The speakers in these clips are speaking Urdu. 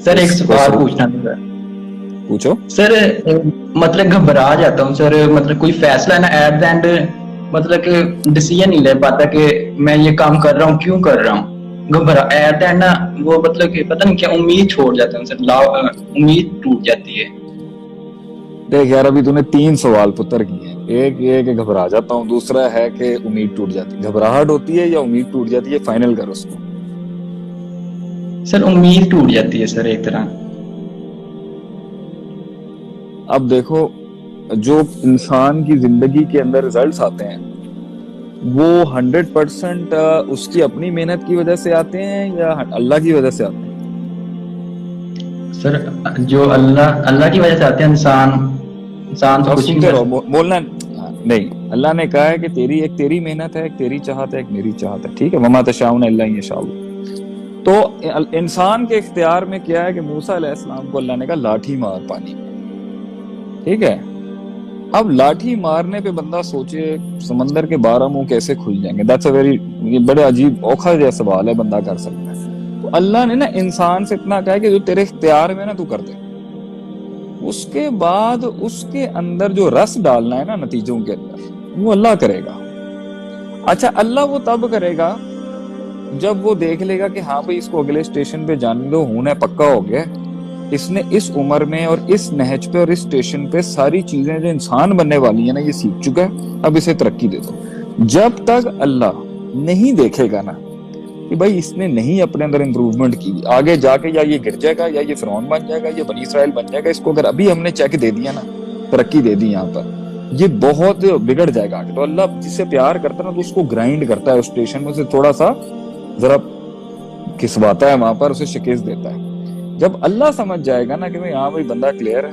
سر ایک سوال پوچھنا تھا سر. پوچھو. سر مطلب گھبرا جاتا ہوں سر, مطلب کوئی فیصلہ ہے نا ایٹ دا اینڈ مطلب کہ ڈیسیژن نہیں لے پاتا کہ میں یہ کام کر رہا ہوں کیوں کر رہا ہوں. گھبرا ایٹ دا اینڈ نا وہ مطلب کہ پتہ نہیں کیا امید چھوڑ جاتا ہوں سر, امید ٹوٹ جاتی ہے. دیکھ یار ابھی تو نے 3 سوال پتر کیے ہیں. ایک یہ کہ گھبرا جاتا ہوں, دوسرا ہے کہ امید ٹوٹ جاتی ہے. گھبراہٹ ہوتی ہے یا امید ٹوٹ جاتی ہے, فائنل کر اس کو. سر امید ٹوٹ جاتی ہے سر ایک طرح. اب دیکھو جو انسان کی زندگی کے اندر ریزلٹس آتے ہیں وہ 100% اس کی اپنی محنت کی وجہ سے آتے ہیں یا اللہ کی وجہ سے آتے ہیں؟ سر جو اللہ کی وجہ سے آتے ہیں. انسان تو کچھ نہیں سنتے کر رہو, سکتا. بولنا نہیں. اللہ نے کہا ہے کہ ایک تیری محنت ہے, ایک تیری چاہت ہے, ایک میری چاہت ہے. ٹھیک ہے, وما تشاؤون الا ان یشاء اللہ. تو انسان کے اختیار میں کیا ہے کہ موسیٰ علیہ السلام کو اللہ نے کہا لاٹھی مار پانی میں. ٹھیک ہے, اب لاٹھی مارنے پہ بندہ سوچے سمندر کے 12 منہ کیسے کھل جائیں گے. دیٹس اے ویری, یہ بڑے عجیب اوکھا جیسا سوال ہے, بندہ کر سکتا ہے. تو اللہ نے نا انسان سے اتنا کہا کہ جو تیرے اختیار میں نا تو کر دے. اس کے بعد اس کے اندر جو رس ڈالنا ہے نا نتیجوں کے اندر وہ اللہ کرے گا. اچھا اللہ وہ تب کرے گا جب وہ دیکھ لے گا کہ ہاں بھئی اس کو اگلے اسٹیشن پہ جانے دو, ہونا پکا ہو گیا, اس نے اس عمر میں اور اس نہج پہ اور اس اسٹیشن پہ ساری چیزیں جو انسان بننے والی ہیں نا یہ سیکھ چکا ہے, اب اسے ترقی دے دو. جب تک اللہ نہیں دیکھے گا نا کہ بھائی اس نے نہیں اپنے اندر امپروومنٹ کی, آگے جا کے یا یہ گر جائے گا یا یہ فرعون بن جائے گا یا بنی اسرائیل بن جائے گا, اس کو اگر ابھی ہم نے چیک دے دیا نا, ترقی دے دی یہاں پر, یہ بہت بگڑ جائے گا. تو اللہ جس سے پیار کرتا ہے نا تو اس کو گرائنڈ کرتا ہے, اس اسٹیشن میں سے تھوڑا سا ذرا کھسواتا ہے, وہاں پر اسے شکست دیتا ہے. جب اللہ سمجھ جائے گا نا کہ ہاں بھائی بندہ کلیئر ہے,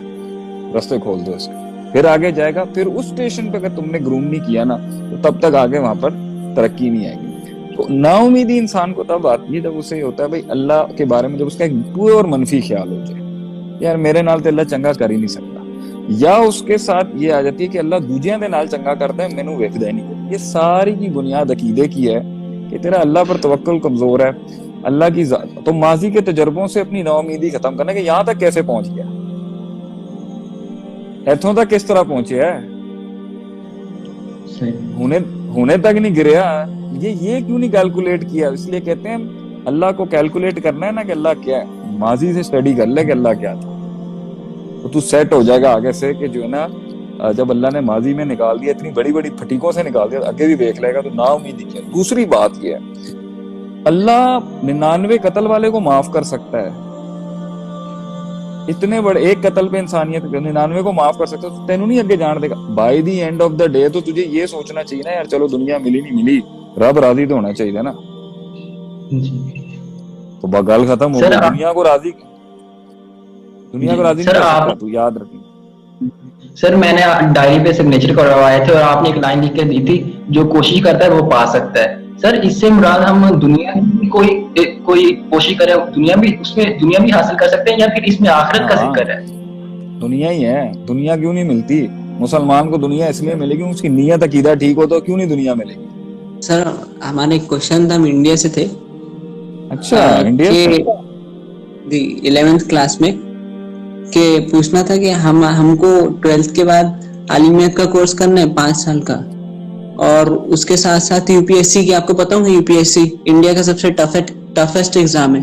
رستے کھول دو اسے, پھر آگے جائے گا. پھر اس اسٹیشن پہ اگر تم نے گروم نہیں کیا نا تو تب تک آگے وہاں پر ترقی نہیں آئے گی. تو نا امیدی انسان کو تب آتی ہے جب اسے ہوتا ہے بھائی اللہ کے بارے میں جب اس کا ایک پورے اور منفی خیال ہو جائے, یار میرے نال تو اللہ چنگا کر ہی نہیں سکتا, یا اس کے ساتھ یہ آ جاتی ہے کہ اللہ دوجیاں دے نال چنگا کرتا ہے, مینوں ویکھدا ہی نہیں. یہ ساری کی بنیاد عقیدے کی ہے کہ تیرا اللہ پر توکل کمزور ہے, اللہ کی ذات. تو ماضی کے تجربوں سے اپنی نا امیدی ختم کرنا کہ یہاں تک کیسے پہنچ گیا, ایتھوں تک کس طرح پہنچے ہے, ہونے تک نہیں گریا, یہ کیوں نہیں کیلکولیٹ کیا. اس لیے کہتے ہیں اللہ کو کیلکولیٹ کرنا ہے نا کہ اللہ کیا ہے, ماضی سے اسٹڈی کر لے کہ اللہ کیا تھا, تو سیٹ ہو جائے گا آگے سے کہ جو ہے نا جب اللہ نے ماضی میں نکال دیا, اتنی بڑی بڑی پھٹیکوں سے نکال دیا, آگے بھی دیکھ لے گا تو نا امیدی کیا. دوسری بات یہ ہے اللہ 99 قتل والے کو معاف کر سکتا ہے, اتنے بڑے ایک قتل پہ انسانیت 99 کو معاف کر سکتا ہے, تو تینوں نہیں آگے جان دے گا. By the end of the day تو تجھے یہ سوچنا چاہیے نا یار چلو دنیا ملی نہیں ملی, رب راضی تو ہونا چاہیے نا. تو بگل ختم ہو گئی. دنیا کو راضی نہیں کر سکتا تو یاد رکھیں. سر میں نے ڈائری پہ سگنیچر کروایا تھے اور آپ نے ایک لائن لکھ کے دی تھی, جو کوشش کرتا ہے وہ پا سکتا ہے. سر اس سے مراد ہم دنیا کی کوئی کوشش کرے, دنیا بھی حاصل کر سکتے ہیں یا پھر اس میں آخرت کا ذکر ہے؟ دنیا ہی ہے. دنیا کیوں نہیں ملتی مسلمان کو؟ دنیا اس لیے ملے گی اس کی نیت عقیدہ ٹھیک ہو, تو کیوں نہیں دنیا ملے گی. سر ہمارے ایک کوشچن تھا, ہم انڈیا سے تھے. اچھا انڈیا سے جی 11th کلاس میں, کہ پوچھنا تھا کہ ہم کو 12th کے بعد عالمیت کا کورس کرنا ہے 5 سال کا, اور اس کے ساتھ ساتھ یو پی ایس سی کی, آپ کو پتا ہوگا U P S C India کا سب سے ٹفسٹ ایگزام ہے,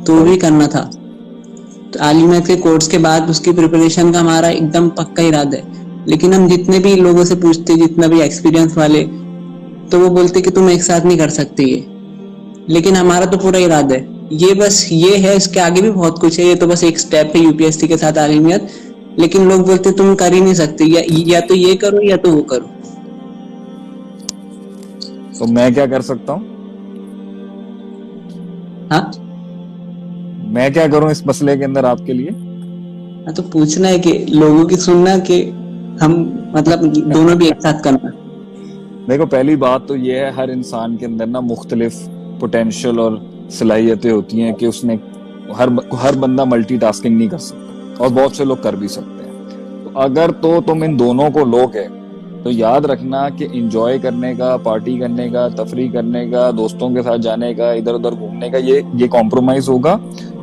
تو وہ بھی کرنا تھا. تو عالمیت کے کورس کے بعد اس کی پریپریشن کا ہمارا ایک دم پکا ارادہ ہے. لیکن ہم جتنے بھی لوگوں سے پوچھتے, جتنا بھی ایکسپیرینس والے, تو وہ بولتے کہ تم ایک ساتھ نہیں کر سکتے یہ. لیکن ہمارا تو پورا ارادہ ہے, یہ بس یہ ہے, اس کے آگے بھی بہت کچھ ہے, یہ تو بس ایک سٹیپ ہے یو پی ایس سی کے ساتھ عالمیت. لیکن لوگ بولتے تم کر ہی نہیں سکتے, یا تو یہ کرو یا تو وہ کرو. تو میں کیا کر سکتا ہوں؟ ہاں میں کیا کروں اس مسئلے کے اندر آپ کے لیے؟ تو پوچھنا ہے کہ لوگوں کی سننا, کہ ہم مطلب دونوں بھی ایک ساتھ کرنا. دیکھو پہلی بات تو یہ ہے, ہر انسان کے اندر نا مختلف پوٹینشل اور صلاحیتیں ہوتی ہیں کہ اس نے ہر بندہ ملٹی ٹاسکنگ نہیں کر سکتا, اور بہت سے لوگ کر بھی سکتے ہیں. تو اگر تو تم ان دونوں کو لو گے تو یاد رکھنا کہ انجوائے کرنے کا, پارٹی کرنے کا, تفریح کرنے کا, دوستوں کے ساتھ جانے کا, ادھر ادھر گھومنے کا, یہ کمپرومائز ہوگا.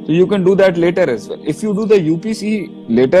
so you can do that later as well. If you do the UPC later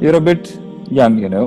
you're a bit young, you know,